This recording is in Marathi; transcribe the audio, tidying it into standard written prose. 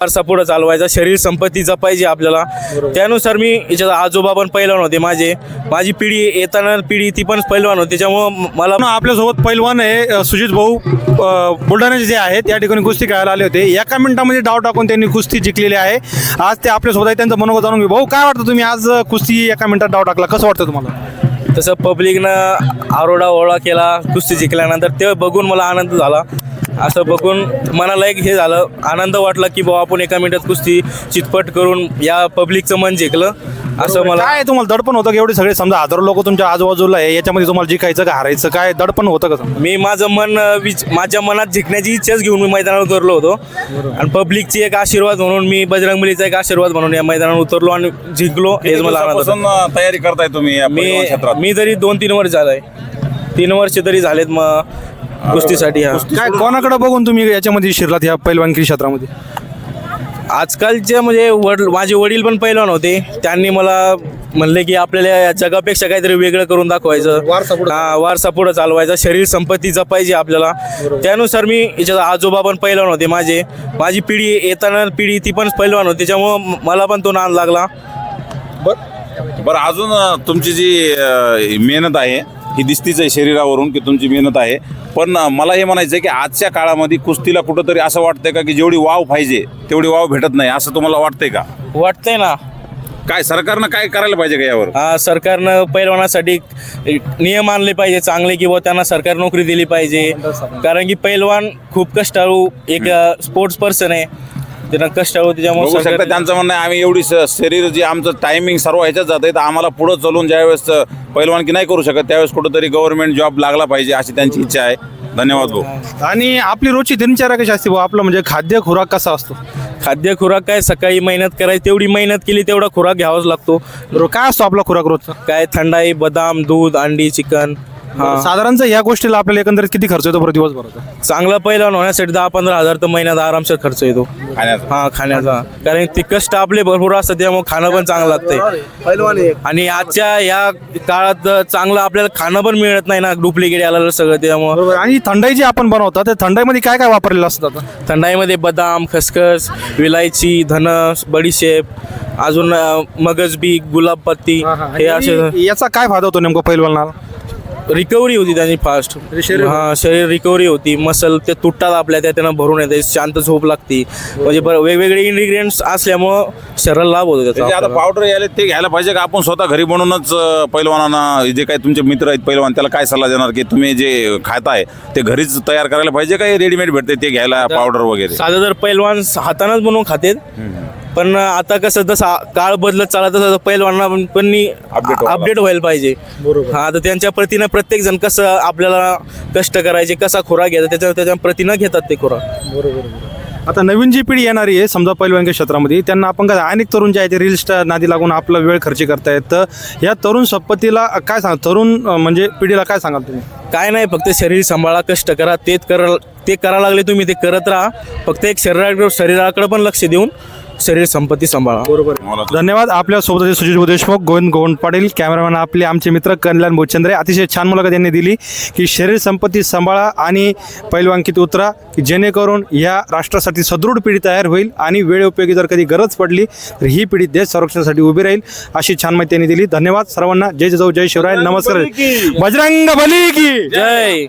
वारसा पुढे चालवायचा, शरीर संपत्ती जपायची आपल्याला. त्यानुसार मी याच्यात आजोबा पण पैलवान होते, माझी पिढी येताना पिढी ती पण पैलवान होती. त्याच्यामुळं मला आपल्यासोबत पैलवान आहे सुजित भाऊ बुलढाण्याचे जे आहेत या ठिकाणी कुस्ती खेळायला आले होते. एका मिनिटामध्ये डाव टाकून त्यांनी कुस्ती जिंकलेली आहे. आज ते आपल्यासोबत आहे, त्यांचं मनोगत जाणून घेऊ. भाऊ काय वाटतं, तुम्ही आज कुस्ती एका मिनिटात डाव टाकला, कसं वाटतं तुम्हाला? तसं पब्लिकनं आरोडा ओळा केला कुस्ती जिंकल्यानंतर, ते बघून मला आनंद झाला. असं बघून मनाला एक हे झालं, आनंद वाटला की बाबा आपण एका मिनिटात कुस्ती चितपट करून या पब्लिकचं मन जिंकलं. असं मला काय तुम्हाला दडपण होतं की एवढे सगळे समजा हजारो लोक तुमच्या आजूबाजूला आहे, याच्यामध्ये तुम्हाला जिंकायचं का हारायचं, काय दडपण होतं का? मी माझ्या मनात जिंकण्याची इच्छाच घेऊन मी मैदानावर उतरलो होतो. आणि पब्लिकची एक आशीर्वाद म्हणून, मी बजरंगबलीचा एक आशीर्वाद म्हणून या मैदानावर उतरलो आणि जिंकलो. हेच मला आनंद होता. तयारी करताय तुम्ही या पैलवान क्षेत्रात? मी तरी 2-3 वर्ष झालंय, 3 वर्ष तरी झालेत मग कुस्तीसाठी. काय कोणाकडे बघून तुम्ही याच्यामध्ये शिरलात या पैलवानकी क्षेत्रामध्ये? आजकालचे म्हणजे माझे वडील पण पैलवान होते. त्यांनी मला म्हणले की आपल्याला या जगापेक्षा काहीतरी वेगळं करून दाखवायचं, वारसा पुढे चालवायचा, शरीर संपत्ती जपायची आपल्याला. त्यानुसार मी याच्यात आजोबा पण पैलवान होते, माझी पिढी येताना पिढी ती पण पैलवान होती. त्याच्यामुळं मला पण तो नाद लागला. बरं, अजून तुमची जी मेहनत आहे ही दिसतीच आहे शरीरावरून की तुमची मेहनत आहे. पण मला हे म्हणायचं आहे की आजच्या काळामध्ये कुस्तीला कुठंतरी असं वाटतंय का की जेवढी वाव पाहिजे तेवढी वाव भेटत नाही, असं तुम्हाला वाटतंय का? वाटतंय ना. काय सरकारनं काय करायला पाहिजे का यावर? सरकारनं पैलवानासाठी नियम आणले पाहिजे चांगले, किंवा त्यांना सरकार नोकरी दिली पाहिजे. कारण की पैलवान खूप कष्टाळू एक स्पोर्ट्स पर्सन आहे, त्यांना कष्टाळू. त्याच्यामुळे त्यांचं म्हणणं आहे आम्ही एवढी शरीर जे आमचं टायमिंग सर्व ह्याच्यात जात आहे, तर आम्हाला पुढं चालून ज्यावेळेस पैलवानकी नाही करू शकत त्यावेळेस कुठंतरी गव्हर्नमेंट जॉब लागला पाहिजे अशी त्यांची इच्छा आहे. धन्यवाद भाऊ. आणि आपली रोजची दिनचर्या कशी असते भाऊ? आपलं म्हणजे खाद्य खुराक कसा असतो? खाद्य खुराक काय, सकाळी मेहनत करायची, तेवढी मेहनत केली तेवढा खुराक घ्यावाच लागतो. काय असतो आपला खुराक रोजचा? काय थंडाई, बदाम, दूध, अंडी, चिकन. साधारणतः या गोष्टीला आपल्याला एकंदरीत किती खर्च येतो बरं दिवसभराचा? चांगला पैलवान होण्यासाठी 10-15 हजार तर महिन्यात आरामशीर खर्च येतो खाण्याचा. कारण ते कष्ट आपले भरपूर असतात, त्यामुळे खाणं पण चांगलं लागतंय. आणि आजच्या या काळात चांगलं आपल्याला खाणं पण मिळत नाही ना, डुप्लिकेट आलेलं सगळं. त्यामुळे आणि थंडाई जी आपण बनवतो त्या थंडाईमध्ये काय काय वापरलेलं असतं आता? थंडाईमध्ये बदाम, खसखस, विलायची, धनस, बडीशेप, अजून मगजबी, गुलाबपत्ती, हे असे. याचा काय फायदा होतो नेमकं पैलवानाला? रिकव्हरी होती त्यांची फास्ट. शरीर रिकव्हरी होती, मसल ते तुटतात आपल्या, त्यानं भरून येते, शांत झोप लागते. म्हणजे वेगवेगळे इन्ग्रेडियंट्स असल्यामुळं शरीराला लाभ होतो त्याचा. आता पावडर यायला ते घ्यायला पाहिजे का आपण स्वतः घरी बनवूनच पैलवानांना, जे काही तुमचे मित्र आहेत पैलवान, त्याला काय सल्ला देणार की तुम्ही जे खाताय ते घरीच तयार करायला पाहिजे का रेडीमेड भेटते ते घ्यायला पावडर वगैरे? साधं जर पैलवान हातानंच बनवून खाते, पण आता कसं जसं काळ बदलत चालला तसं पैलवानांना पण अपडेट व्हायला पाहिजे. तर त्यांच्या प्रतीनं प्रत्येक जण कसं आपल्याला कष्ट करायचे, कसा खुराक घ्यायचा त्याच्या प्रतीनं घेतात ते खुराक. आता नवीन जी पिढी येणारी आहे समजा पैलवानकी क्षेत्रामध्ये, त्यांना आपण काय अनेक तरुण जे आहे ते रील्स नादी लागून आपला वेळ खर्च करतायत, तर या तरुण संपत्तीला काय सांगा, तरुण म्हणजे पिढीला काय सांगाल तुम्ही? काय नाही, फक्त शरीर सांभाळा, कष्ट करा, ते करा लागले तुम्ही, ते करत राहा. फक्त एक शरीराकडे पण लक्ष देऊन शरीर संपत्ती सांभाळा. बरोबर. धन्यवाद. आपल्या सोबत सुजित देशमुख, गोविंद पाटील, कॅमेरामॅन आपले आमचे मित्र कल्याण भोचंद्रे. अतिशय छान मुलाखत यांनी दिली की शरीर संपत्ती सांभाळा आणि पैलवानकीत उतरा, की जेणेकरून या राष्ट्रासाठी सदृढ पिढी तयार होईल आणि वेळोपयोगी जर कधी गरज पडली तर ही पिढी देश संरक्षणासाठी उभी राहील, अशी छान माहिती त्यांनी दिली. धन्यवाद सर्वांना. जय जिजाऊ, जय शिवराय, नमस्कार. बजरंग बली की जय.